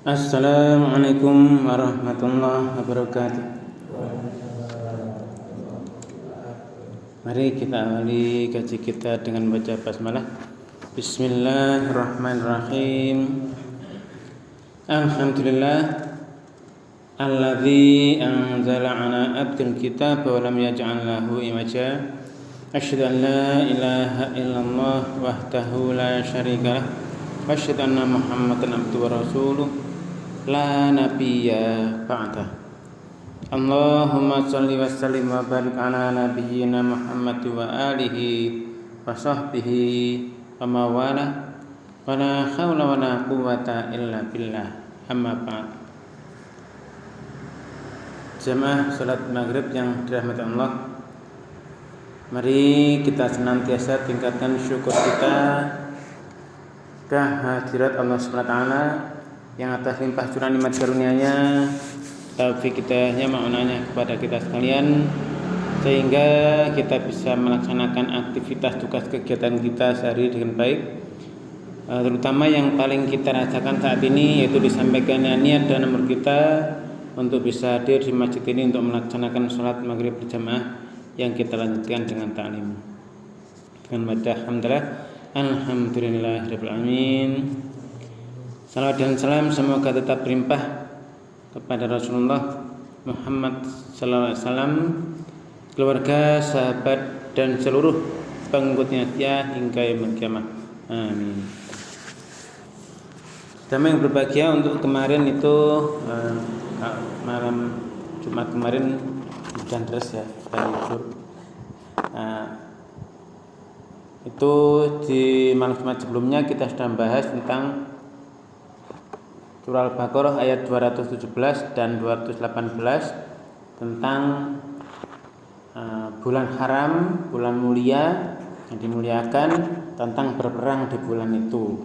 Assalamualaikum warahmatullahi wabarakatuh. Mari kita awali kaji kita dengan baca basmalah. Bismillahirrahmanirrahim. Alhamdulillah alladzi anzala ala abdil kitab wa lam yaj'al lahu iwaja. Asyhadu an la ilaha illallah wahdahu la syarika lah wa asyhadu anna Muhammadan abduhu wa rasuluh la nabiyya ba'dah. Allahumma shalli wa sallim wa barik ala nabiyyina Muhammad wa alihi wa sahbihi wa mawala wa la hawla wa la quwwata illa billah. Amma ba'd. Jamaah salat maghrib yang dirahmati Allah, mari kita senantiasa tingkatkan syukur kita kehadirat Allah SWT yang atas limpah curah nikmat karunia-Nya, taufik hidayahnya, ma'unahnya kepada kita sekalian, sehingga kita bisa melaksanakan aktivitas tugas kegiatan kita sehari dengan baik, terutama yang paling kita rasakan saat ini yaitu disampaikannya niat dan nomor kita untuk bisa hadir di masjid ini untuk melaksanakan sholat maghrib berjamaah yang kita lanjutkan dengan ta'lim dengan baca hamdalah alhamdulillahirabbil alamin. Salawat dan salam semoga tetap berlimpah kepada Rasulullah Muhammad sallallahu alaihi wasallam, keluarga, sahabat dan seluruh pengikutnya setia hingga yaumil qiyamah. Amin. Damai yang berbahagia, untuk kemarin itu malam Jumat kemarin hujan deras ya, libur. Itu di malam Jumat sebelumnya kita sudah membahas tentang Surah Al-Baqarah ayat 217 dan 218 tentang bulan haram, bulan mulia yang dimuliakan, tentang berperang di bulan itu.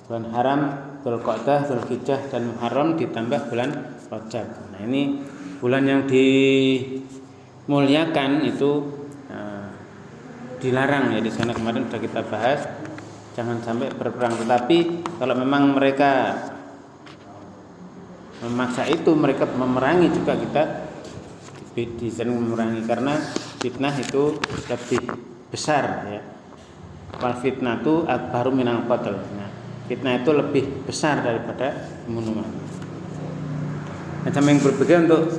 Bulan haram, Dzulqa'dah, Dzulhijjah dan Muharram ditambah bulan Rajab. Nah, ini bulan yang dimuliakan itu dilarang ya, di sana kemarin sudah kita bahas jangan sampai berperang. Tetapi kalau memang mereka memaksa itu, mereka memerangi juga, kita disini memerangi, karena fitnah itu lebih besar ya. Wal fitnatu akbaru minal qatl. Nah, fitnah itu lebih besar daripada pembunuhan. Macam yang berbeda untuk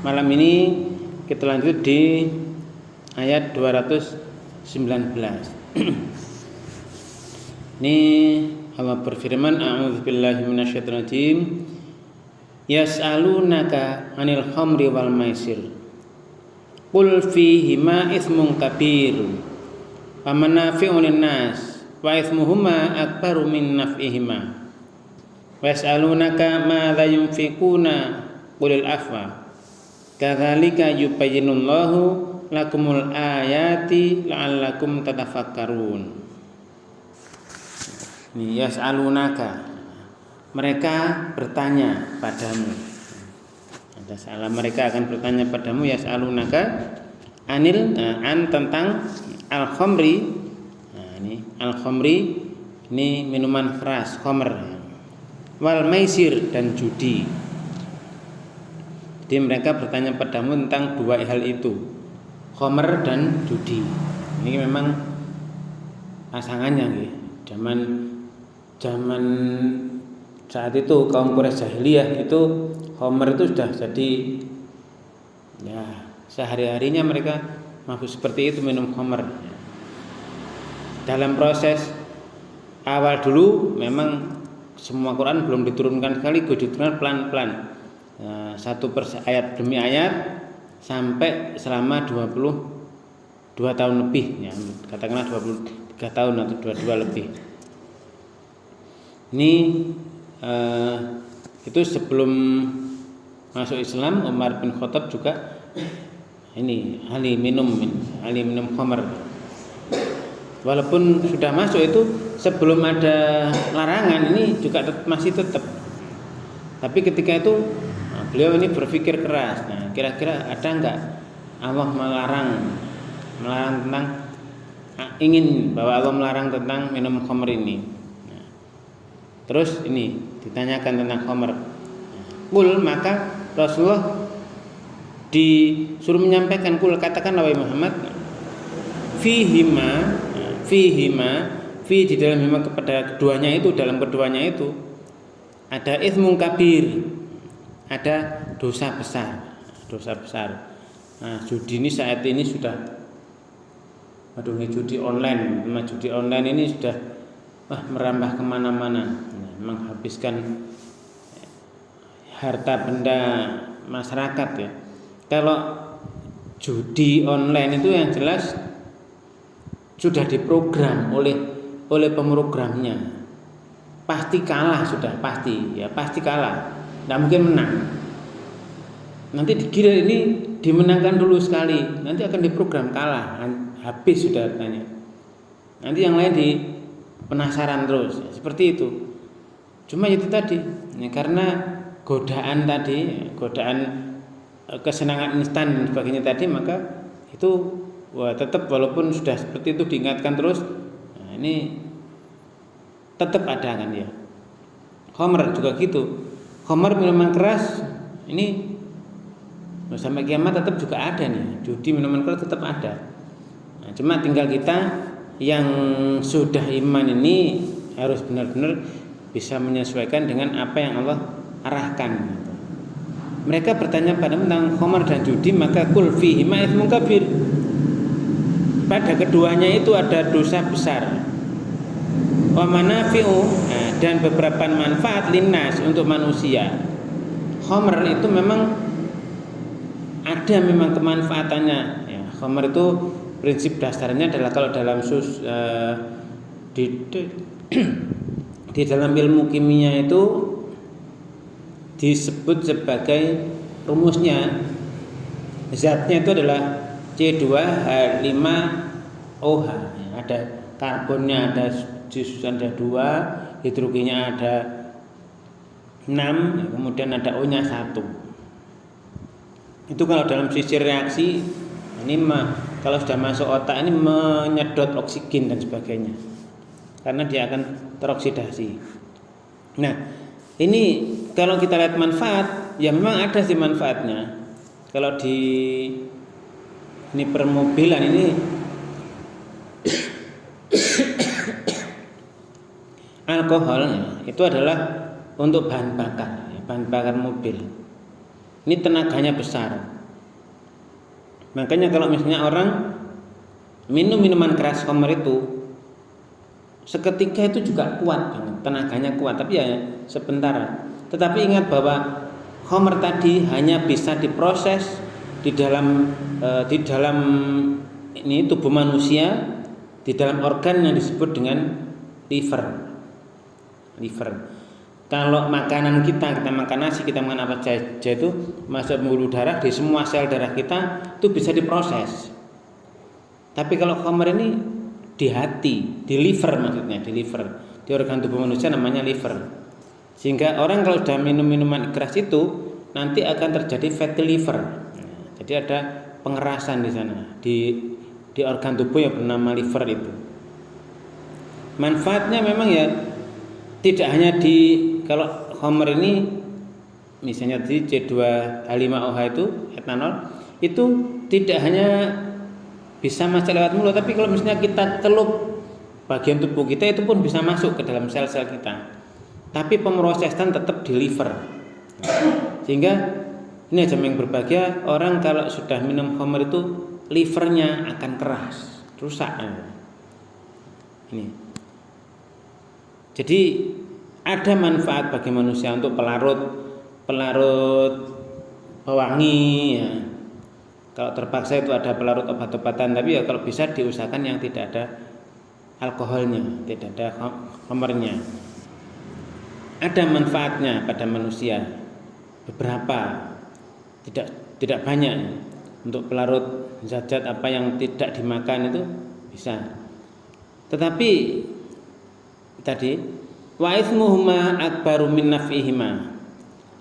malam ini kita lanjut di ayat 219. Ini Allah berfirman, a'udzubillahi minasyaitonir rajim. Yas'alunaka 'anil khamri wal maisir. Qul fihima itsmun kabir wa manafi'u lin-nas wa itsmuhuma akbaru min naf'ihima. Wa yas'alunaka madza yunfiquna qulil afwa. Kadzalika yubayyinullahu lakumul ayati la'allakum tatafakkarun. Ini yas'alunaka, mereka bertanya padamu. Ada salah, mereka akan bertanya padamu, yas'alunaka anil an tentang al-khamri. Nah, ini al-khamri ini minuman keras, khamr. Wal maisir dan judi. Jadi mereka bertanya padamu tentang dua hal itu, khamr dan judi. Ini memang pasangannya nih. Zaman saat itu kaum Quraisy jahiliyah itu khamr itu sudah jadi ya, sehari-harinya mereka mabuk seperti itu, minum khamr. Dalam proses awal dulu memang semua Quran belum diturunkan sekali, diturunkan pelan-pelan, satu ayat demi ayat sampai selama 22 tahun lebih ya, katakanlah 23 tahun atau 22 lebih. Ini itu sebelum masuk Islam, Umar bin Khattab juga ini ahli minum khamr. Walaupun sudah masuk itu, sebelum ada larangan ini juga masih tetap. Tapi ketika itu beliau ini berpikir keras. Nah, kira-kira ada enggak Allah melarang tentang ingin bahwa Allah melarang tentang minum khamr ini. Terus ini ditanyakan tentang khamr. Kul, maka Rasulullah disuruh menyampaikan, kul, katakan wahai Muhammad, fihima fi di dalam hima kepada keduanya itu, dalam keduanya itu ada itsmun kabir, ada dosa besar. Nah, judi ini saat ini sudah, judi online ini sudah merambah kemana-mana, menghabiskan harta benda masyarakat ya. Kalau judi online itu yang jelas sudah diprogram oleh pemrogramnya, pasti kalah, sudah pasti kalah, nggak mungkin menang. Nanti dikira ini dimenangkan dulu sekali, nanti akan diprogram kalah, habis sudah tanya. Nanti yang lain penasaran terus, seperti itu. Cuma itu tadi, karena godaan kesenangan instan dan sebagainya tadi, maka itu tetap walaupun sudah seperti itu diingatkan terus, nah ini tetap ada kan ya. Khamr juga gitu, khamr minuman keras ini sampai kiamat tetap juga ada nih, judi minuman keras tetap ada. Nah, cuma tinggal kita yang sudah iman ini harus benar-benar bisa menyesuaikan dengan apa yang Allah arahkan. Mereka bertanya pada tentang khamr dan judi, maka kul fihi ma itsmun kabir. Pada keduanya itu ada dosa besar. Wa manafi'u, dan beberapa manfaat linnas untuk manusia. Khamr itu memang ada kemanfaatannya. Ya, khamr itu prinsip dasarnya adalah kalau dalam di dalam ilmu kimia itu disebut sebagai rumusnya, zatnya itu adalah C2H5OH. Ada karbonnya ada 2, hidrogennya ada 6, kemudian ada O-nya 1. Itu kalau dalam sisi reaksi ini kalau sudah masuk otak ini menyedot oksigen dan sebagainya, karena dia akan teroksidasi. Nah, ini kalau kita lihat manfaat, ya memang ada sih manfaatnya. Kalau ini permobilan ini alkoholnya itu adalah untuk bahan bakar mobil. Ini tenaganya besar. Makanya kalau misalnya orang minum minuman keras khamr itu seketika itu juga kuat banget, tenaganya kuat, tapi ya sebentar. Tetapi ingat bahwa khamr tadi hanya bisa diproses di dalam ini tubuh manusia, di dalam organ yang disebut dengan liver. Kalau makanan kita makan nasi, kita makan apa saja itu masuk pembuluh darah, di semua sel darah kita itu bisa diproses. Tapi kalau khamr ini di hati, di liver maksudnya, di organ tubuh manusia namanya liver. Sehingga orang kalau sudah minum minuman keras itu nanti akan terjadi fatty liver. Jadi ada pengerasan di sana, di organ tubuh yang bernama liver itu. Manfaatnya memang ya tidak hanya kalau khamr ini misalnya di C2H5OH itu etanol itu tidak hanya bisa masuk lewat mulut, tapi kalau misalnya kita celup bagian tubuh kita itu pun bisa masuk ke dalam sel-sel kita. Tapi pemrosesan tetap di liver. Sehingga ini aja yang berbahagia, orang kalau sudah minum khamr itu livernya akan keras, rusak. Ini. Jadi ada manfaat bagi manusia untuk pelarut pewangi ya. Kalau terpaksa itu ada pelarut obat-obatan, tapi ya kalau bisa diusahakan yang tidak ada alkoholnya, tidak ada khamrnya. Ada manfaatnya pada manusia, beberapa, tidak banyak. Untuk pelarut zat-zat apa yang tidak dimakan itu bisa. Tetapi tadi wa itsmuhuma akbaru min naf'ihima,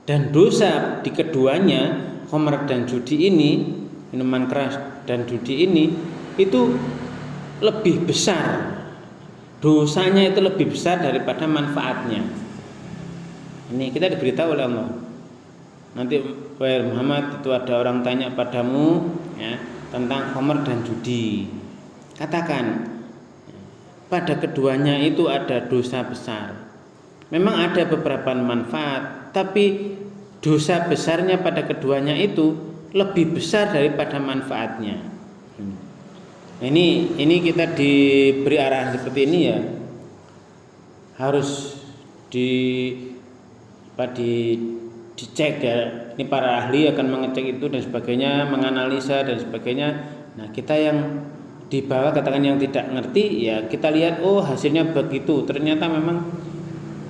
dan dosa di keduanya, khamr dan judi ini, minuman keras dan judi ini itu lebih besar. Dosanya itu lebih besar daripada manfaatnya. Ini kita diberitahu oleh Allah. Nanti wahai Muhammad, itu ada orang tanya padamu ya, tentang khamr dan judi. Katakan, pada keduanya itu ada dosa besar. Memang ada beberapa manfaat, tapi dosa besarnya pada keduanya itu lebih besar daripada manfaatnya. Ini kita diberi arahan seperti ini ya, harus dicek ya. Ini para ahli akan mengecek itu dan sebagainya, menganalisa dan sebagainya. Nah, kita yang di bawah katakan yang tidak ngerti ya, kita lihat oh hasilnya begitu. Ternyata memang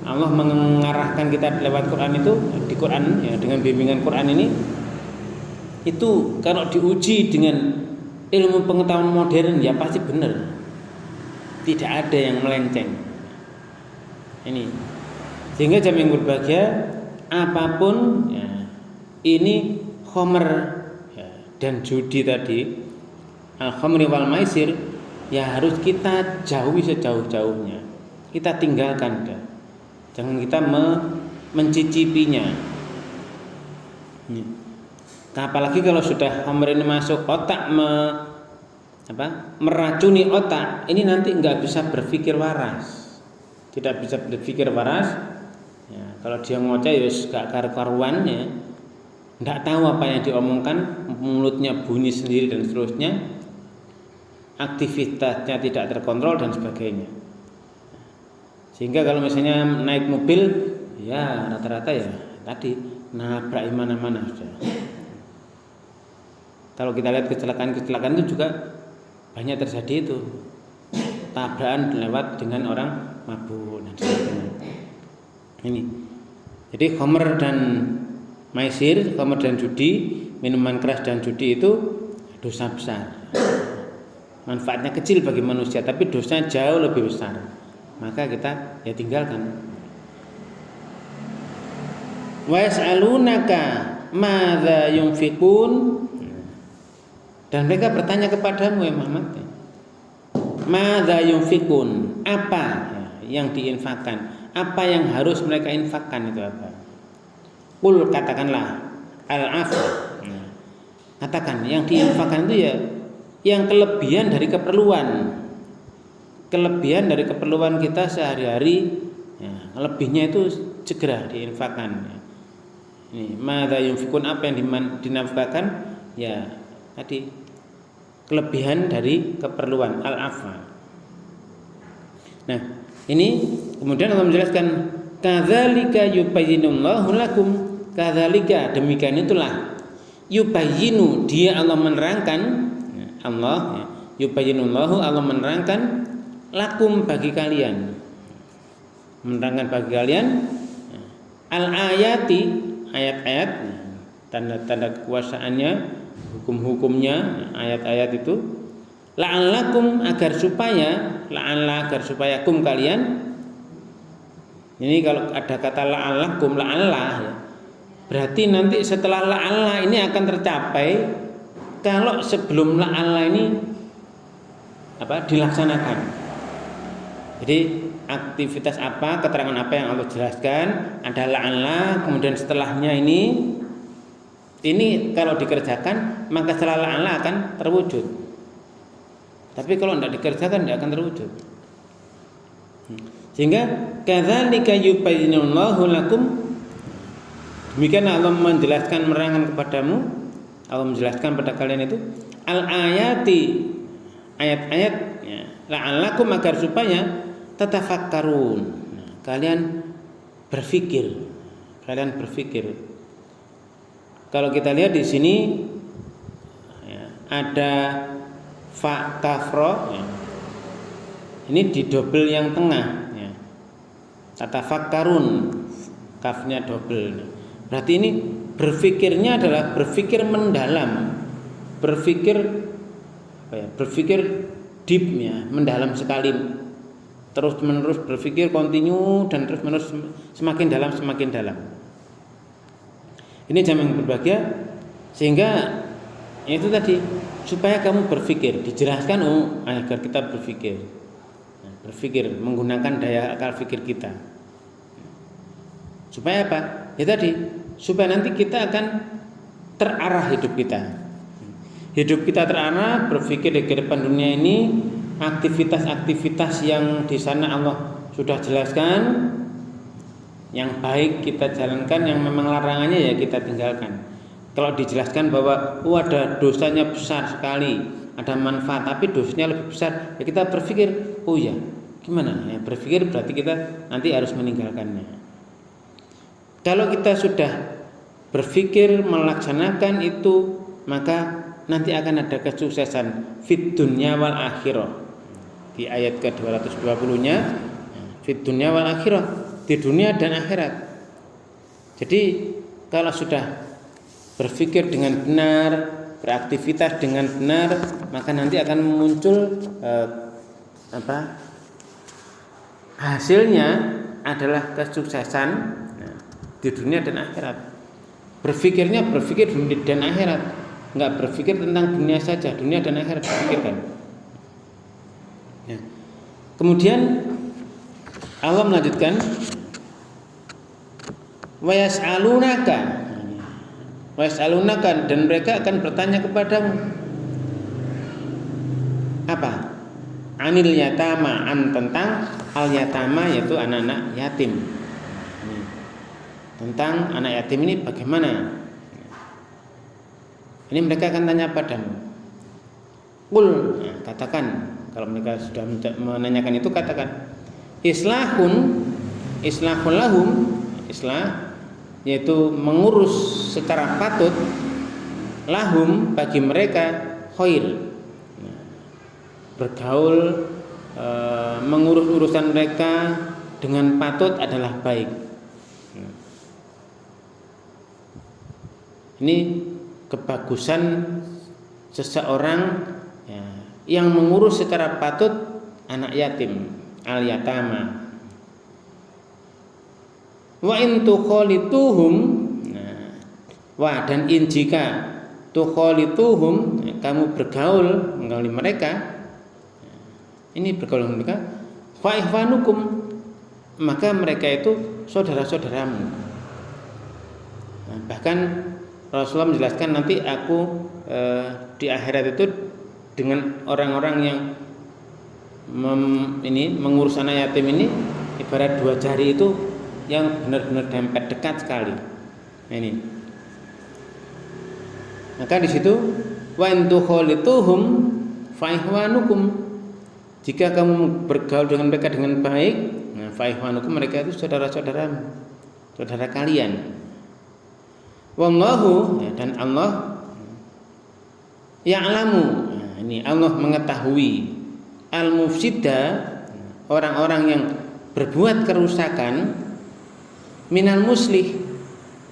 Allah mengarahkan kita lewat Quran itu, di Quran ya, dengan bimbingan Quran ini itu kalau diuji dengan ilmu pengetahuan modern ya pasti benar. Tidak ada yang melenceng. Ini. Sehingga jamaah yang berbahagia, apapun ya, ini khamr ya, dan judi tadi, al-khamri wal maisir ya harus kita jauhi sejauh-jauhnya. Kita tinggalkan dah. Jangan kita mencicipinya. Apalagi kalau sudah khamr ini masuk otak, meracuni otak, ini nanti nggak bisa berpikir waras. Tidak bisa berpikir waras. Ya, kalau dia ngoceh ya gak karu-karuan ya. Nggak tahu apa yang diomongkan, mulutnya bunyi sendiri dan seterusnya. Aktivitasnya tidak terkontrol dan sebagainya. Sehingga kalau misalnya naik mobil ya rata-rata ya tadi nabrak mana-mana sudah. Kalau kita lihat kecelakaan itu juga banyak terjadi itu. Tabrakan lewat dengan orang mabuk dan sebagainya. Ini. Jadi khamr dan maisir, khamr dan judi, minuman keras dan judi itu dosa besar. Manfaatnya kecil bagi manusia, tapi dosanya jauh lebih besar. Maka kita ya tinggalkan. Wa yas'alunaka madza yunfiqun, dan mereka bertanya kepadamu ya Muhammad, madza yunfiqun, apa yang diinfakkan, apa yang harus mereka infakkan itu apa? Qul, katakanlah al-'afw. Katakan yang diinfakkan itu ya yang kelebihan dari keperluan. Kelebihan dari keperluan kita sehari-hari ya, lebihnya itu segera diinfakkan ya. Ini madza yunfikun, apa yang dinafkahkan ya tadi kelebihan dari keperluan al-'afwa. Nah, ini kemudian Allah menjelaskan kadzalika yubayyinullahu lakum, kadzalika demikian itulah yubayyinu, dia Allah menerangkan ya, Allah ya, yubayyinullahu, Allah menerangkan lakum, bagi kalian, menerangkan bagi kalian al-ayati, ayat-ayat, tanda-tanda kekuasaannya, hukum-hukumnya, ayat-ayat itu, la'allakum, agar supaya, la'alla, agar supaya kum, kalian. Ini kalau ada kata la'allakum, la'alla ya, berarti nanti setelah la'alla ini akan tercapai kalau sebelum la'alla ini dilaksanakan. Jadi aktivitas apa, keterangan apa yang Allah jelaskan adalah la'alla, kemudian setelahnya ini kalau dikerjakan maka setelah la'alla akan terwujud. Tapi kalau tidak dikerjakan tidak akan terwujud. Sehingga kadzalika yubayyinullahu lakum, demikian Allah menjelaskan, menerangkan kepadamu, Allah menjelaskan pada kalian itu al-ayati, ayat-ayat ya, la'allakum, agar supaya tatafakkarun, nah, kalian berpikir. Kalau kita lihat di sini ya, ada fa kafro ya. Ini didobel yang tengah ya. Tatafakkarun, kafnya dobel. Berarti ini berpikirnya adalah berpikir mendalam, berpikir deep ya, mendalam sekali. Terus menerus berpikir kontinu dan terus menerus semakin dalam. Ini jamaah yang berbahagia, sehingga itu tadi supaya kamu berpikir, dijelaskan agar kita berpikir menggunakan daya akal pikir kita. Supaya apa? Ya tadi, supaya nanti kita akan terarah hidup kita. Hidup kita terarah, berpikir di kehidupan dunia ini, aktivitas-aktivitas yang di sana Allah sudah jelaskan, yang baik kita jalankan, yang memang larangannya ya kita tinggalkan. Kalau dijelaskan bahwa ada dosanya besar sekali, ada manfaat, tapi dosanya lebih besar, ya kita berpikir, oh ya, gimana? Ya, berpikir berarti kita nanti harus meninggalkannya. Kalau kita sudah berpikir melaksanakan itu, maka nanti akan ada kesuksesan fid dunya wal akhirah. Di ayat ke-220-nya, fid dunya wal akhirah, di dunia dan akhirat. Jadi kalau sudah berpikir dengan benar, beraktivitas dengan benar, maka nanti akan muncul hasilnya adalah kesuksesan di dunia dan akhirat. Berpikirnya berpikir dunia dan akhirat, enggak berpikir tentang dunia saja, dunia dan akhirat pikirkan. Ya. Kemudian Allah melanjutkan, wa yas'alunaka, dan mereka akan bertanya kepadamu apa? Anil yatama, tentang al yatama, yaitu anak-anak yatim. Tentang anak yatim ini bagaimana? Ini mereka akan tanya padamu. Qul, katakan, kalau mereka sudah menanyakan itu, katakan islahun lahum, islah yaitu mengurus secara patut, lahum bagi mereka, khair, bergaul, mengurus urusan mereka dengan patut adalah baik. Ini kebagusan seseorang ya, yang mengurus secara patut anak yatim, al yatama. Wa in tukhalituhum, dan in jika tukhalituhum, kamu bergaul mengauli mereka, ini bergaul dengan mereka, fa ihwanukum, maka mereka itu saudara-saudaramu. Bahkan Rasulullah menjelaskan, nanti aku di akhirat itu dengan orang-orang yang mengurus anak yatim ini ibarat dua jari itu yang benar-benar dempet dekat sekali. Nah, ini. Maka di situ wa in tukhalituhum fa ihwanukum, jika kamu bergaul dengan mereka dengan baik, nah fa ihwanukum, mereka itu saudara-saudaramu, saudara kalian. Wallahu, dan Allah ya'lamu, nah, ini Allah mengetahui al-mufsida, orang-orang yang berbuat kerusakan, minal muslih,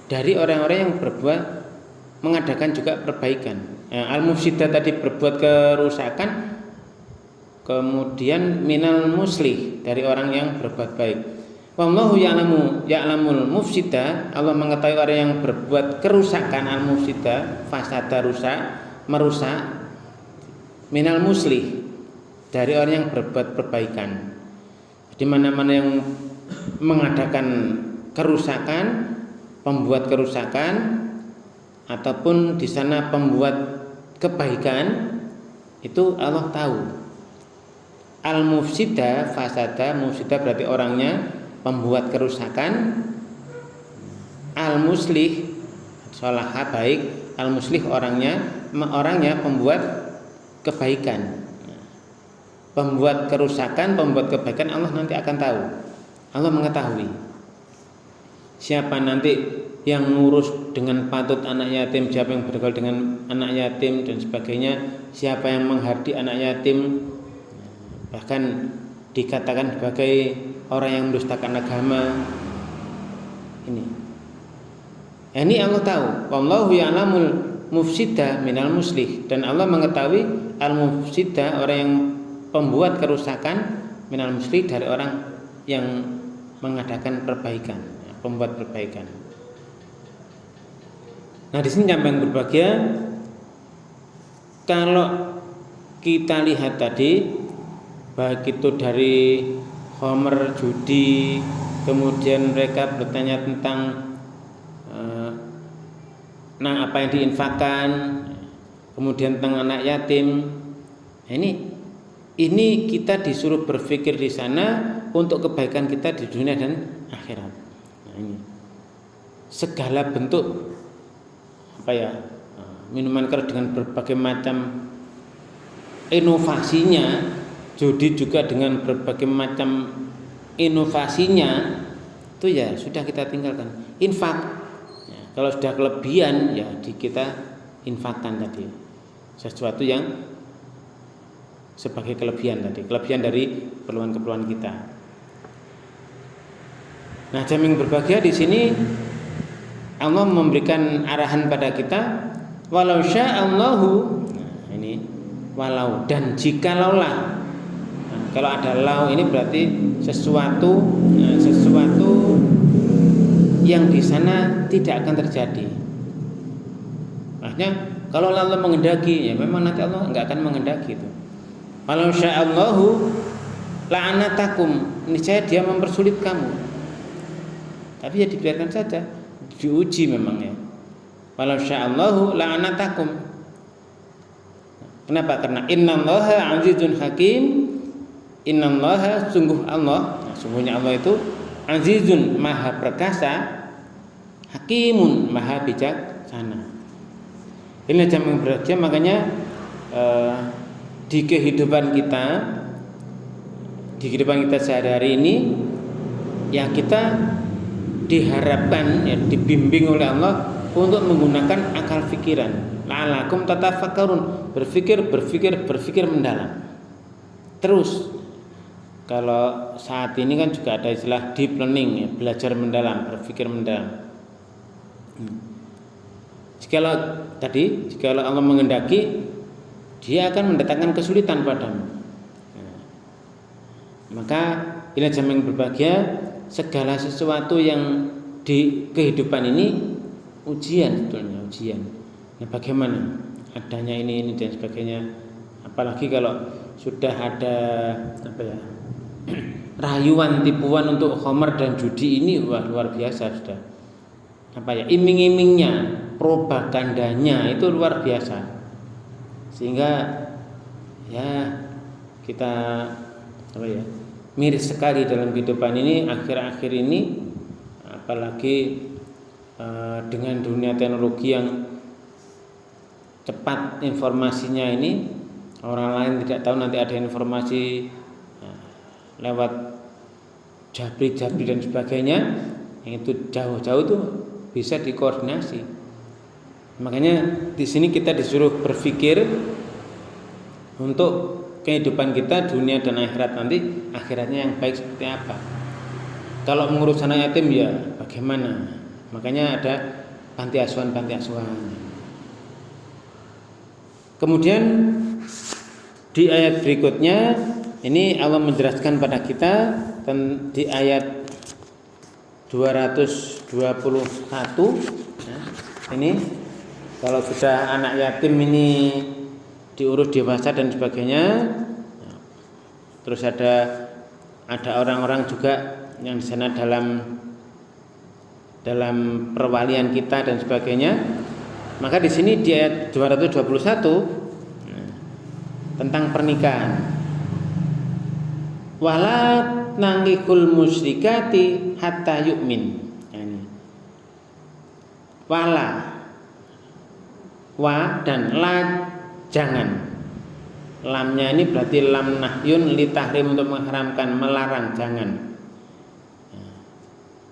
dari orang-orang yang berbuat mengadakan juga perbaikan. Al-mufsida tadi berbuat kerusakan, kemudian minal muslih, dari orang yang berbuat baik. Wallahu ya'lamul mufsida, Allah mengetahui orang yang berbuat kerusakan, al-mufsida, fasada, rusak, merusak, minal muslih, dari orang yang berbuat perbaikan. Di mana-mana yang mengadakan kerusakan, pembuat kerusakan, ataupun di sana pembuat kebaikan, itu Allah tahu. Al-mufsida, fasada, mufsida berarti orangnya pembuat kerusakan, al-muslih, salaha, baik, al-muslih orangnya pembuat kebaikan. Pembuat kerusakan, pembuat kebaikan, Allah nanti akan tahu. Allah mengetahui siapa nanti yang ngurus dengan patut anak yatim, siapa yang bergaul dengan anak yatim dan sebagainya, siapa yang menghardi anak yatim, bahkan dikatakan sebagai orang yang mendustakan agama. Ini Allah tahu. Wallahu ya'lamul mufsida minal muslih, dan Allah mengetahui al-mufsida, orang yang pembuat kerusakan, minal muslih, dari orang yang mengadakan perbaikan, pembuat perbaikan. Nah, di sini yang berbahagia, kalau kita lihat tadi, baik itu dari homer, judi, kemudian mereka bertanya tentang apa yang diinfakkan, kemudian tentang anak yatim. Nah, ini kita disuruh berpikir di sana untuk kebaikan kita di dunia dan akhirat. Nah, ini segala bentuk minuman keras dengan berbagai macam inovasinya, judi juga dengan berbagai macam inovasinya, itu ya sudah kita tinggalkan. Infak, ya, kalau sudah kelebihan ya kita infakkan tadi sesuatu yang sebagai kelebihan dari keperluan kita. Nah, jamming berbahagia di sini Allah memberikan arahan pada kita, walau sya'allahu. Nah, ini walau dan jikalaulah. Nah, kalau ada lau ini berarti sesuatu yang di sana tidak akan terjadi. Maksudnya kalau Allah menghendaki, ya memang nanti Allah enggak akan menghendaki itu. Walau sya'allahu la'anatakum, niscaya dia mempersulit kamu. Tapi ya dibiarkan saja, diuji memang ya. Walau sya'allahu la'anatakum. Kenapa? Karena innallaha 'azizun hakim. Innallaha, sungguh Allah, sungguhnya Allah itu azizun, maha perkasa, hakimun, maha bijaksana. Ini jamming berbahagia. Makanya di kehidupan kita sehari-hari ini ya kita diharapkan ya dibimbing oleh Allah untuk menggunakan akal pikiran. La'alakum tatafakkarun, berpikir mendalam. Terus kalau saat ini kan juga ada istilah deep learning ya, belajar mendalam, berpikir mendalam. Jikalau Allah menghendaki, dia akan mendatangkan kesulitan padamu. Maka ini jamming berbahagia, segala sesuatu yang di kehidupan ini ujian, sebetulnya ujian. Nah, bagaimana adanya ini dan sebagainya. Apalagi kalau sudah ada rayuan, tipuan untuk khamar dan judi ini, wah luar biasa sudah. Iming-imingnya, propagandanya itu luar biasa. Sehingga ya kita miris sekali dalam kehidupan ini akhir-akhir ini, apalagi dengan dunia teknologi yang cepat informasinya ini, orang lain tidak tahu nanti ada informasi lewat jabri dan sebagainya, yang itu jauh-jauh tuh bisa dikoordinasi. Makanya di sini kita disuruh berpikir untuk kehidupan kita dunia dan akhirat nanti, akhiratnya yang baik seperti apa. Kalau mengurus anak yatim ya bagaimana? Makanya ada panti asuhan. Kemudian di ayat berikutnya ini Allah menjelaskan pada kita di ayat 221 ya, ini kalau sudah anak yatim ini diurus dewasa dan sebagainya, terus ada orang-orang juga yang di sana dalam perwalian kita dan sebagainya. Maka di sini di ayat 221 tentang pernikahan. Wala nangikul musyrikati hatta yu'min. Yani, wala, wa dan la, jangan. Lamnya ini berarti lam nahyun li tahrim, untuk mengharamkan, melarang, jangan.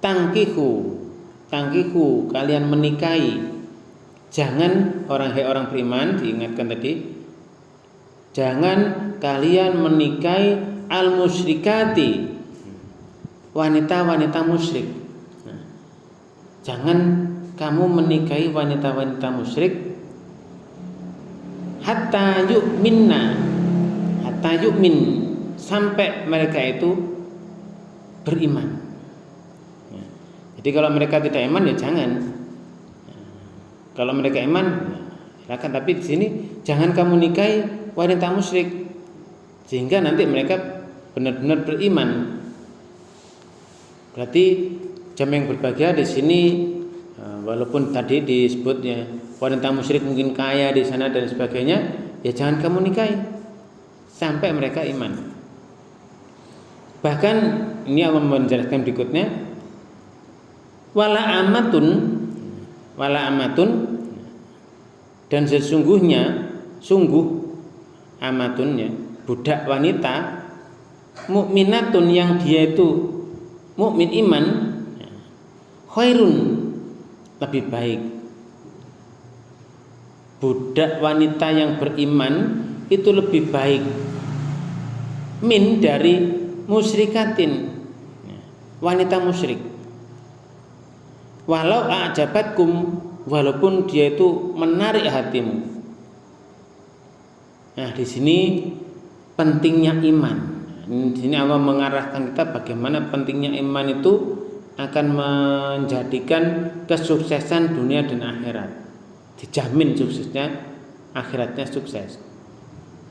Tangkihu, kalian menikahi. Jangan orang beriman, diingatkan tadi, jangan kalian menikahi al-musyrikati, wanita-wanita musyrik. Jangan kamu menikahi wanita-wanita musyrik hatta yu'min, sampai mereka itu beriman. Jadi kalau mereka tidak iman ya jangan. Kalau mereka iman silakan, tapi di sini jangan kamu nikahi wanita musyrik sehingga nanti mereka benar-benar beriman. Berarti jamaah yang berbahagia di sini walaupun tadi disebutnya wanita musyrik mungkin kaya di sana dan sebagainya, ya jangan kamu nikahi sampai mereka iman. Bahkan ini Allah menjelaskan berikutnya, wala amatun dan sesungguhnya amatunnya budak wanita mukminatun yang dia itu mukmin iman khairun lebih baik. Budak wanita yang beriman itu lebih baik min dari musyrikatin, wanita musyrik. Walau a'jabatkum, walaupun dia itu menarik hatimu. Nah, di sini pentingnya iman. Di sini Allah mengarahkan kita bagaimana pentingnya iman itu akan menjadikan kesuksesan dunia dan akhirat. Dijamin suksesnya, akhiratnya sukses.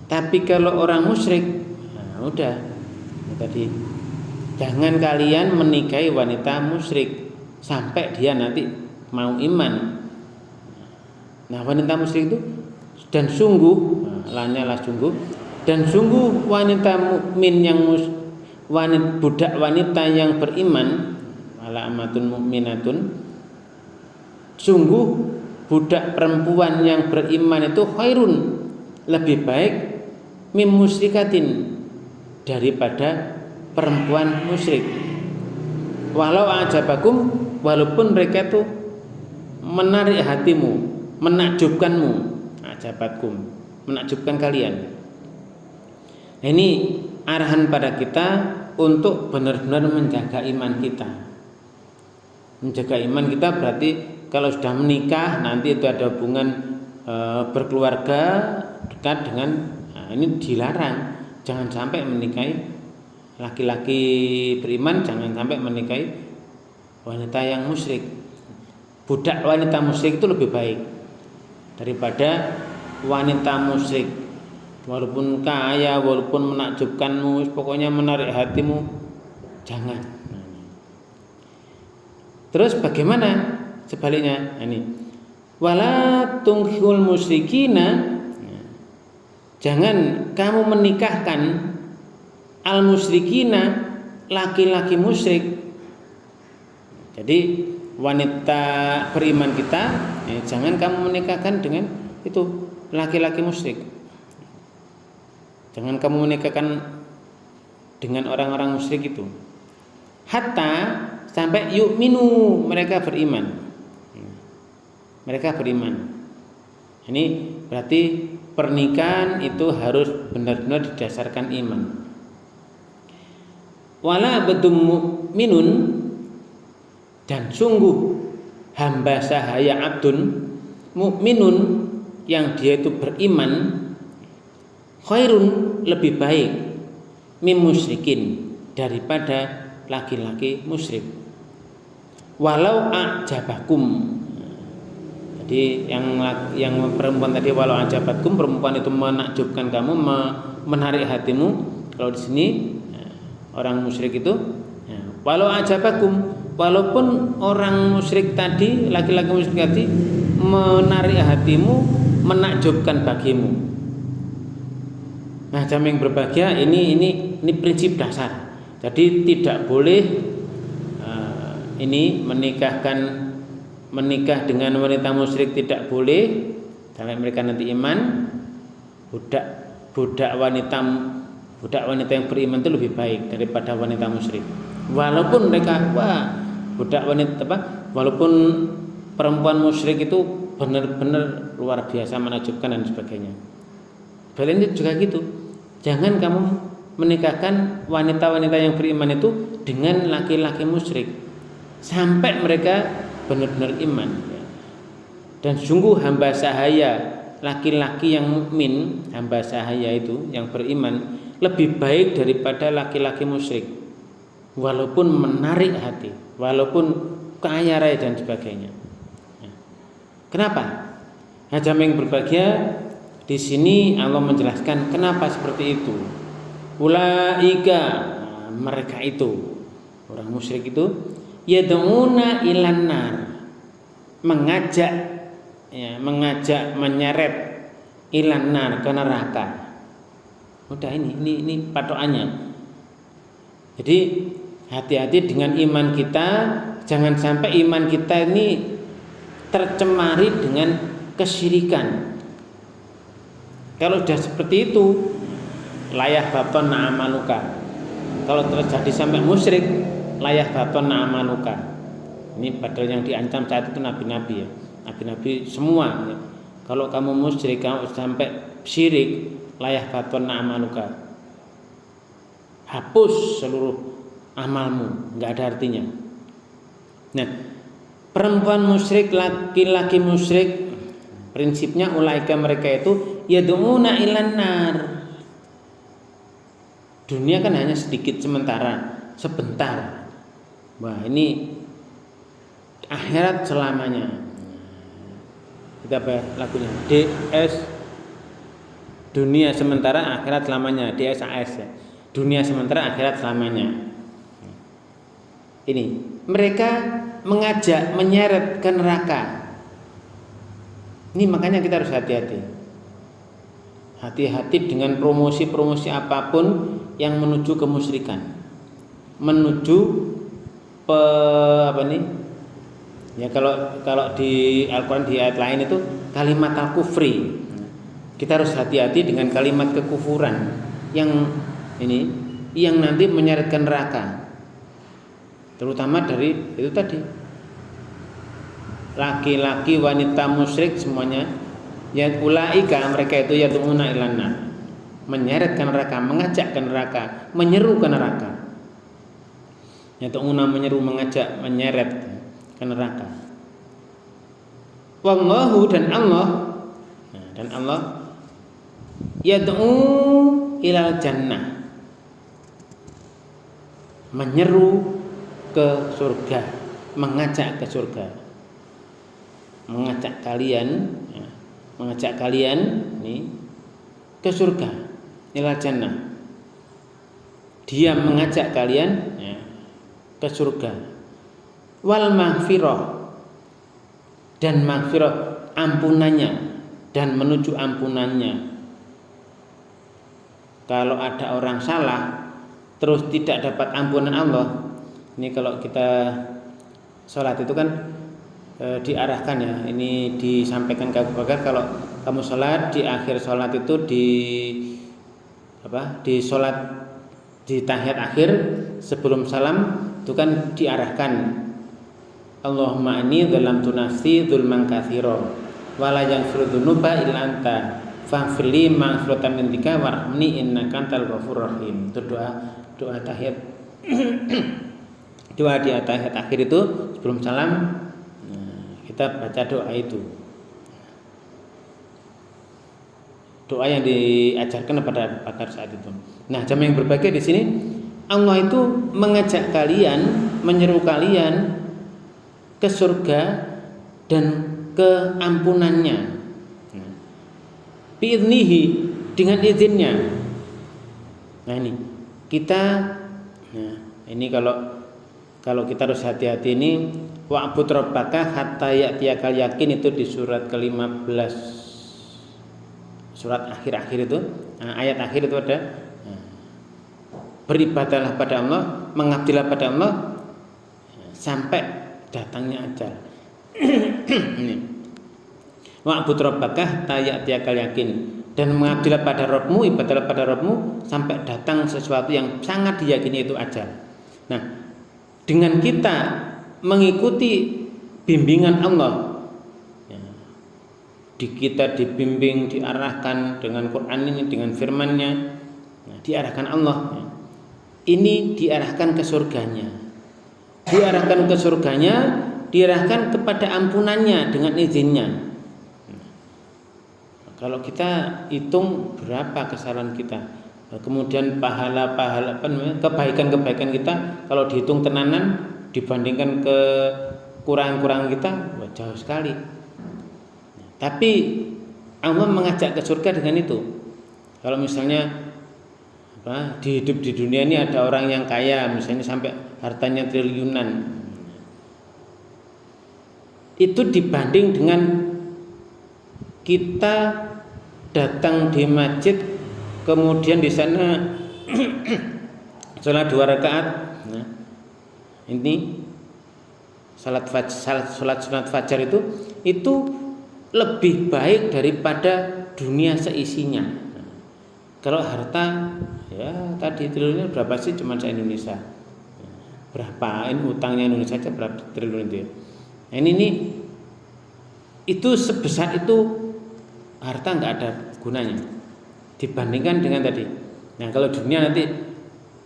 Tapi kalau orang musyrik, nah udah tadi, jangan kalian menikahi wanita musyrik sampai dia nanti mau iman. Nah, wanita musyrik itu dan sungguh, lanyala sungguh, dan sungguh wanita mukmin yang budak wanita yang beriman, ala amatun mukminatun, sungguh budak perempuan yang beriman itu khairun, lebih baik mim musyrikatin, daripada perempuan musyrik. Walau ajabakum, walaupun mereka itu menarik hatimu, menakjubkanmu, ajabatkum, menakjubkan kalian. Nah, ini arahan pada kita untuk benar-benar menjaga iman kita. Menjaga iman kita berarti kalau sudah menikah nanti itu ada hubungan berkeluarga dekat dengan, nah, ini dilarang. Jangan sampai menikahi laki-laki beriman, jangan sampai menikahi wanita yang musyrik. Budak wanita musyrik itu lebih baik daripada wanita musyrik. Walaupun kaya, walaupun menakjubkanmu, pokoknya menarik hatimu, jangan. Terus bagaimana sebaliknya? Ini wala tunghul musyrikina, jangan kamu menikahkan al musyrikina, laki-laki musyrik. Jadi wanita beriman kita, jangan kamu menikahkan dengan itu laki-laki musyrik. Jangan kamu menikahkan dengan orang-orang musyrik itu. Hatta sampai yu'minu, mereka beriman. Mereka beriman. Ini berarti pernikahan itu harus benar-benar didasarkan iman. Wala abdun mu'minun, dan sungguh hamba sahaya abdun mukminun yang dia itu beriman, khairun lebih baik mim musyrikin, daripada laki-laki musyrik. Walau ajabakum, jadi yang perempuan tadi walau ajabatkum, perempuan itu menakjubkan kamu, menarik hatimu. Kalau di sini orang musyrik itu walau ajabakum, walaupun orang musyrik tadi, laki-laki musyrik tadi menarik hatimu, menakjubkan bagimu. Nah, jamaah yang berbahagia ini prinsip dasar. Jadi tidak boleh ini menikah dengan wanita musyrik, tidak boleh sampai mereka nanti iman. Budak wanita yang beriman itu lebih baik daripada wanita musyrik. Walaupun mereka walaupun perempuan musyrik itu benar-benar luar biasa menakjubkan dan sebagainya. Kalian juga gitu. Jangan kamu menikahkan wanita-wanita yang beriman itu dengan laki-laki musyrik sampai mereka benar-benar iman. Dan sungguh hamba sahaya, laki-laki yang mukmin, hamba sahaya itu yang beriman lebih baik daripada laki-laki musyrik, walaupun menarik hati, walaupun kaya raya dan sebagainya. Kenapa? Nah, jamaah yang berbahagia, di sini Allah menjelaskan kenapa seperti itu. Ulaika, mereka itu, Orang musyrik itu yad'una ilan nar, mengajak menyeret ilan nar, ke neraka. Udah ini patokannya. Jadi hati-hati dengan iman kita, jangan sampai iman kita ini tercemari dengan kesyirikan. Kalau sudah seperti itu, layah baton amaluka. Kalau terjadi sampai musyrik, layah baton amaluka. Ini padahal yang diancam saat itu nabi-nabi ya. Nabi-nabi semua ya. Kalau kamu musyrik, kamu sampai syirik, layah baton amaluka. Hapus seluruh amalmu, enggak ada artinya. Nah, perempuan musyrik, laki-laki musyrik, prinsipnya ulaika mereka itu yad'una ilan nar. Dunia kan hanya sedikit sebentar. Wah, ini akhirat selamanya. Kita apa lagunya? DS dunia sementara, akhirat selamanya. DSAS ya. Dunia sementara, akhirat selamanya. Ini mereka mengajak, menyeret ke neraka. Ini makanya kita harus hati-hati. Hati-hati dengan promosi-promosi apapun yang menuju kemusyrikan, menuju ya kalau di Al-Quran di ayat lain itu kalimat al-kufri. Kita harus hati-hati dengan kalimat kekufuran yang nanti menyeret ke neraka. Terutama dari itu tadi, laki-laki, wanita musyrik semuanya, ya ulaika mereka itu yad'una ilan nar, menyeret ke neraka, mengajak ke neraka, menyeru ke neraka. Yad'una, menyeru, mengajak, menyeret ke neraka. Wallahu, dan Allah yad'u ilal jannah, menyeru ke surga, mengajak ke surga, mengajak kalian ke surga, ilal jannah. Dia mengajak kalian ke surga. Wal maghfirah, dan maghfirah, ampunannya, dan menuju ampunannya. Kalau ada orang salah terus tidak dapat ampunan Allah, ini kalau kita sholat itu kan diarahkan ya. Ini disampaikan ke Abu Bakar, kalau kamu sholat, di akhir sholat itu di sholat di tahiyat akhir sebelum salam itu kan diarahkan, Allahumma inni dzalamtu nafsi dzulman katsira wa la yaghfiru dzunuba illa anta faghfirli maghfiratan minka warhamni innaka antal ghafurur rahim. Itu doa tahiyat doa di tahiyat akhir itu sebelum salam. Kita baca doa itu, doa yang diajarkan kepada Abu Bakar saat itu. Nah, jamaah yang berbahagia, di sini Allah itu mengajak kalian, menyeru kalian ke surga dan ke ampunannya, bi'idnihi, dengan izinnya. Nah ini kita, ini kalau kita harus hati-hati ini. Wa'bud rabbaka hatta ya'tiyakal yakin, itu di surat ke-15, surat akhir-akhir itu, ayat akhir itu ada, beribadahlah pada Allah, mengabdilah pada Allah sampai datangnya ajal. Wa'bud rabbaka hatta ya'tiyakal yakin, dan mengabdilah pada Rabbmu, ibadahlah pada Rabbmu sampai datang sesuatu yang sangat diyakini, itu ajal. Nah, dengan kita mengikuti bimbingan Allah, kita dibimbing, diarahkan dengan Quran ini, dengan firman-Nya, diarahkan Allah, ini diarahkan ke surganya, diarahkan kepada ampunannya dengan izinnya. Kalau kita hitung berapa kesalahan kita, kemudian pahala-pahala kebaikan-kebaikan kita, kalau dihitung tenanan dibandingkan ke kurang-kurang kita, jauh sekali. Tapi Allah mengajak ke surga dengan itu. Kalau misalnya di hidup di dunia ini ada orang yang kaya, misalnya sampai hartanya triliunan. Itu dibanding dengan kita datang di masjid, kemudian di sana sholat 2 rakaat. Nah, ini sholat sunat fajar itu lebih baik daripada dunia seisinya. Kalau harta ya tadi triliunnya berapa sih, cuma se-Indonesia. Berapa utangnya Indonesia aja berapa triliun itu ya. Nah, ini itu sebesar itu harta nggak ada gunanya dibandingkan dengan tadi. Nah, kalau dunia nanti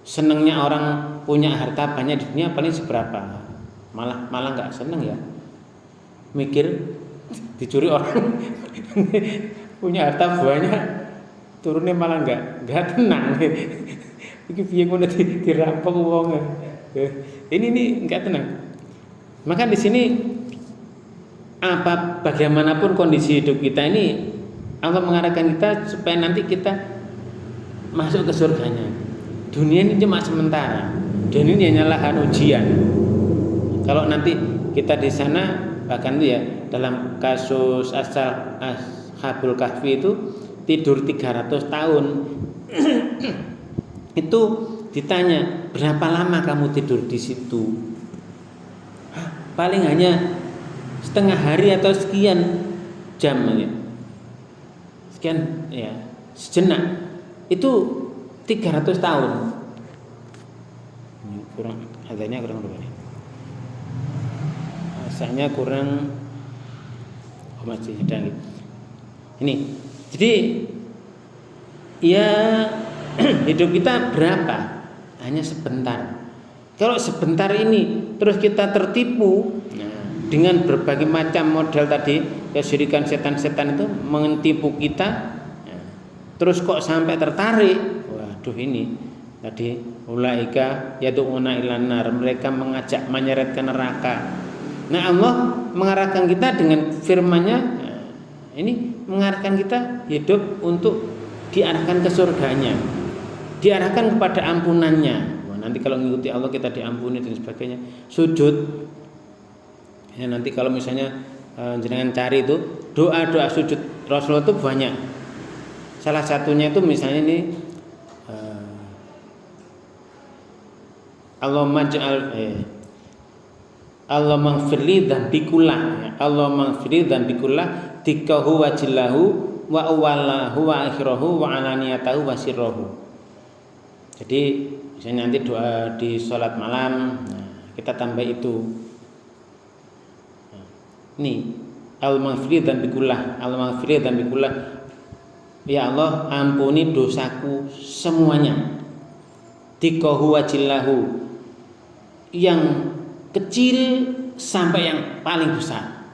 senengnya orang punya harta banyak di dunia paling seberapa? Malah nggak seneng ya. Mikir dicuri orang punya harta banyak turunnya malah nggak tenang. Iki piye ngono dirampok wong. Ini nggak tenang. Maka di sini bagaimanapun kondisi hidup kita ini, Allah mengarahkan kita supaya nanti kita masuk ke surganya. Dunia ini cuma sementara. Dan ini hanyalah ujian. Kalau nanti kita di sana, bahkan itu ya dalam kasus Ashabul Kahfi itu tidur 300 tahun. Itu ditanya, berapa lama kamu tidur di situ? Paling hanya setengah hari atau sekian jam ya. Sekian ya, sejenak. Itu 300 tahun. Ini kurang, harganya kurang berapa nih? Rasanya kurang masih sedang gitu. Ini. Jadi ya hidup kita berapa? Hanya sebentar. Kalau sebentar ini terus kita tertipu dengan berbagai macam model tadi, kesyirikan setan-setan itu mentipu kita, terus kok sampai tertarik. Waduh, ini tadi ulaika yad'una ilan nar, mereka mengajak menyeret ke neraka. Nah, Allah mengarahkan kita dengan firman-Nya, ini mengarahkan kita hidup untuk diarahkan ke surganya, diarahkan kepada ampunannya. Wah, nanti kalau mengikuti Allah kita diampuni dan sebagainya. Sujud ya, nanti kalau misalnya jenengan cari itu doa-doa sujud Rasulullah itu banyak. Salah satunya itu misalnya ini Allah maghfirli dzambikullah ya. Allah maghfirli dzambikullah tikahu wa jillahu wa awwalahu wa akhirahu wa alaniyatahu wa sirrahu. Jadi misalnya nanti doa di sholat malam, kita tambah itu. Ini al-maghfirli dzambikullah, al-maghfirli dzambikullah. Ya Allah, ampuni dosaku semuanya. Tikahu wa jillahu, yang kecil sampai yang paling besar.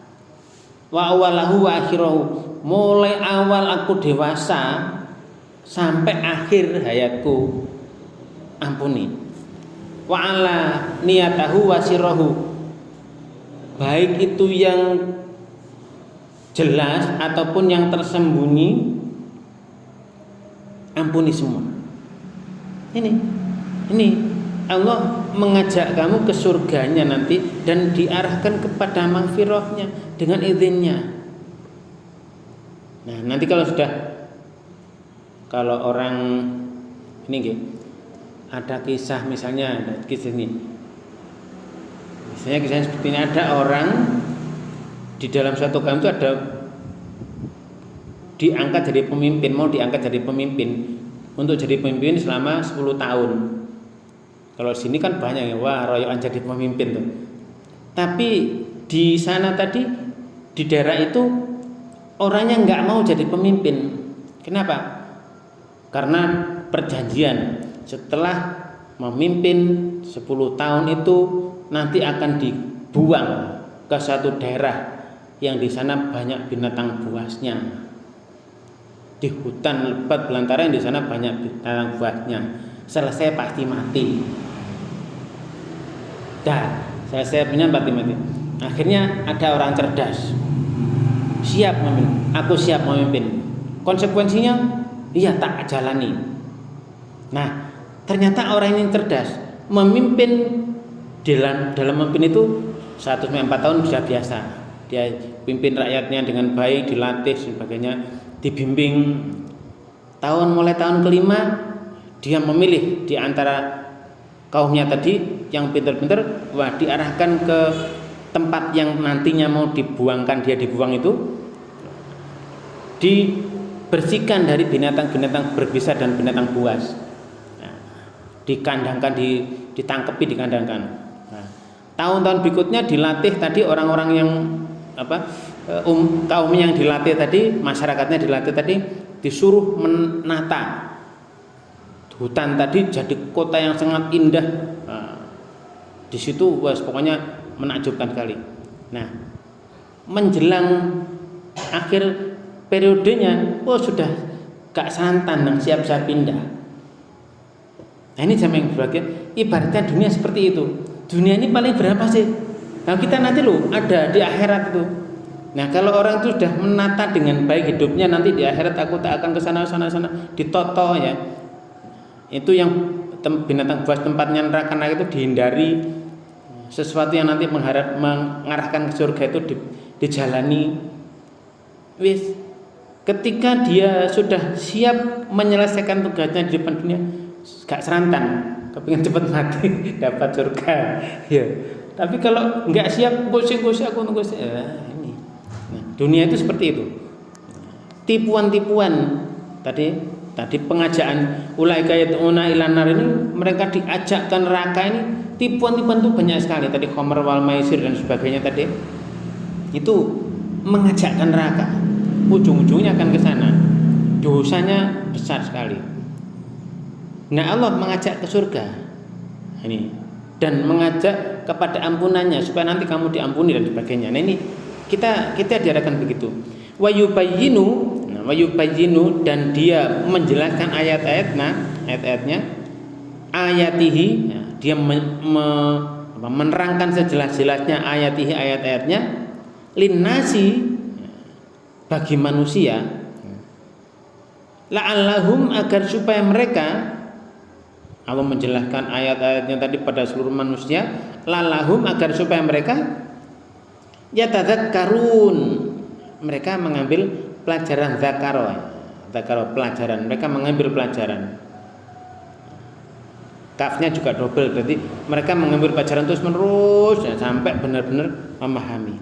Wa awalahu wa akhirahu, mulai awal aku dewasa sampai akhir hayatku ampuni. Wa ala niyatahu wa sirrahu, baik itu yang jelas ataupun yang tersembunyi, ampuni semua. Ini Allah mengajak kamu ke surganya nanti dan diarahkan kepada maghfirahnya dengan izinnya. Nah, nanti kalau orang ini ada kisah, misalnya ada kisah ini. Misalnya kisahnya seperti ini, ada orang di dalam suatu kaum itu ada diangkat jadi pemimpin, mau diangkat jadi pemimpin untuk jadi pemimpin selama 10 tahun. Kalau sini kan banyak ya, wah royokan jadi pemimpin tuh. Tapi di sana tadi di daerah itu orangnya nggak mau jadi pemimpin. Kenapa? Karena perjanjian setelah memimpin 10 tahun itu nanti akan dibuang ke satu daerah yang di sana banyak binatang buasnya. Di hutan lebat belantara yang di sana banyak binatang buasnya. Selesai pasti mati. Selesai punya mati. Akhirnya ada orang cerdas, siap memimpin. Aku siap memimpin. Konsekuensinya, iya tak jalani. Nah, ternyata orang yang cerdas memimpin dalam memimpin itu 104 tahun sudah biasa. Dia pimpin rakyatnya dengan baik, dilatih sebagainya, dibimbing. Mulai tahun kelima dia memilih di antara kaumnya tadi yang pintar-pintar, diarahkan ke tempat yang nantinya mau dibuangkan, dia dibuang itu, dibersihkan dari binatang-binatang berbisa dan binatang buas. Dikandangkan, ditangkepi, dikandangkan. Tahun-tahun berikutnya dilatih tadi orang-orang yang kaumnya yang dilatih tadi, masyarakatnya dilatih tadi, disuruh menata hutan tadi jadi kota yang sangat indah. Di situ pokoknya menakjubkan sekali. Nah, menjelang akhir periodenya, sudah gak santan, siap-siap pindah. Nah, ini jamaah yang berbahagia, ibaratnya dunia seperti itu. Dunia ini paling berapa sih? Nah, kita nanti ada di akhirat itu. Nah, kalau orang itu sudah menata dengan baik hidupnya, nanti di akhirat aku tak akan ke sana ditoto ya. Itu yang binatang buas tempatnya neraka itu dihindari. Sesuatu yang nanti mengarahkan ke surga itu dijalani. Wis, ketika dia sudah siap menyelesaikan tugasnya di depan dunia, gak serantan, kepingin cepat mati dapat surga. Ya. Tapi kalau nggak siap, gosip aku nunggu ini. Nah, dunia itu seperti itu. Tipuan-tipuan tadi pengajaan ulaika yatuna ilan nar ini, mereka diajak ke neraka ini, tipuan-tipuan itu banyak sekali. Tadi khamr wal maisir dan sebagainya tadi itu mengajak ke neraka. Ujung-ujungnya akan ke sana. Dosanya besar sekali. Nah, Allah mengajak ke surga. Ini dan mengajak kepada ampunannya supaya nanti kamu diampuni dan sebagainya. Nah, ini kita diarahkan begitu. Wa yubayyinu dan dia menjelaskan ayat-ayatnya ayatihi, dia menerangkan sejelas-jelasnya ayat-ayatnya linnasi, bagi manusia, la'allahum, agar supaya mereka, Allah menjelaskan ayat-ayatnya tadi pada seluruh manusia, la'allahum, agar supaya mereka yatadzakkarun, mereka mengambil pelajaran zakaro pelajaran, mereka mengambil pelajaran. Kafnya juga double, berarti mereka mengambil pelajaran terus menerus ya, sampai benar-benar memahami.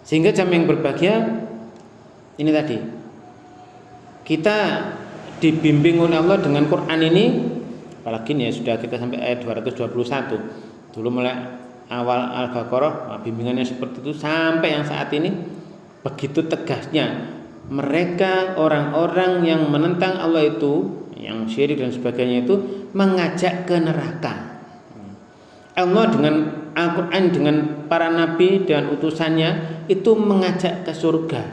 Sehingga jamaah yang berbahagia ini tadi, kita dibimbing oleh Allah dengan Quran ini. Apalagi ya sudah kita sampai ayat 221. Dulu mulai awal Al-Baqarah, bimbingannya seperti itu sampai yang saat ini begitu tegasnya. Mereka orang-orang yang menentang Allah itu, yang syirik dan sebagainya itu mengajak ke neraka. Allah dengan Al-Quran, dengan para nabi dan utusannya itu mengajak ke surga,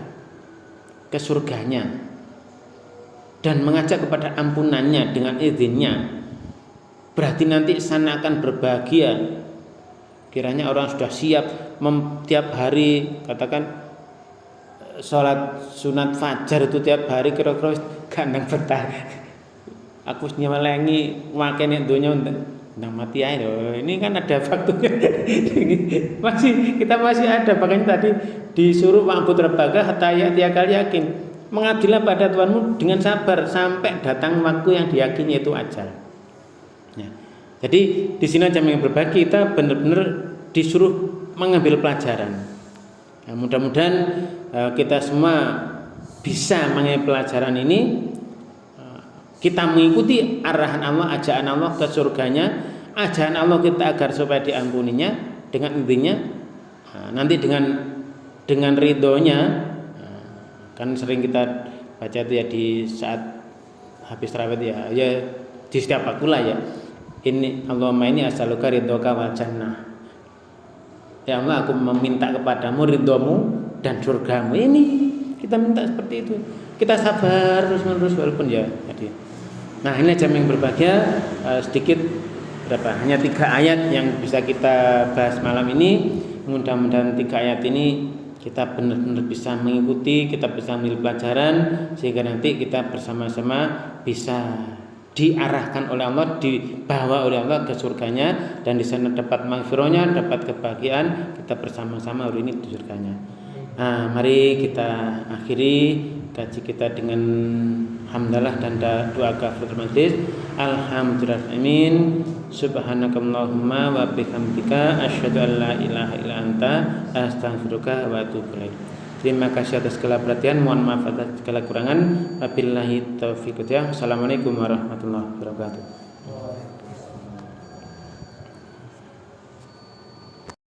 ke surganya, dan mengajak kepada ampunannya dengan izinnya. Berarti nanti sana akan berbahagia. Kiranya orang sudah siap tiap hari, katakan sholat sunat fajar itu tiap hari, kira-kira gandeng betah. Aku nyemelengi wakene donya ndang mati ae lho. Ini kan ada waktunya. Kita masih ada, makanya tadi disuruh wa'bud rabbaka hatta ya'tiyakal yakin. Mengabdilah pada Tuhanmu dengan sabar sampai datang waktu yang diyakini, itu ajal. Ya. Jadi di sini jamaah yang berbagi, kita benar-benar disuruh mengambil pelajaran. Nah, mudah-mudahan kita semua bisa mengambil pelajaran ini. Kita mengikuti arahan Allah, ajakan Allah ke surganya, ajakan Allah kita agar supaya diampuninya dengan intinya. Nanti dengan ridhonya, kan sering kita baca itu ya di saat habis tarawih ya di setiap waktu lah ya. Ini Allahumma ini as'aluka ridhoka wal jannah. Ya Allah, aku meminta kepadamu ridhomu dan surgamu. Ini kita minta seperti itu. Kita sabar terus-menerus walaupun ya tadi. Nah, ini jam yang berbahagia, sedikit hanya 3 ayat yang bisa kita bahas malam ini. Mudah-mudahan 3 ayat ini kita benar-benar bisa mengikuti, kita bisa ambil pelajaran sehingga nanti kita bersama-sama bisa diarahkan oleh Allah, dibawa oleh Allah ke surganya, dan di sana dapat maghfirahnya, dapat kebahagiaan, kita bersama-sama hari ini di surganya. Nah, mari kita akhiri kaji kita dengan hamdalah dan doa kafaratul majlis. Alhamdulillahirabbil subhanakallahumma wa bihamdika asyhadu an la ilaha illa anta astaghfiruka wa atubu ilaik. Terima kasih atas segala perhatian, mohon maaf atas segala kurangan. Wabillahi taufiq. Assalamualaikum warahmatullahi wabarakatuh.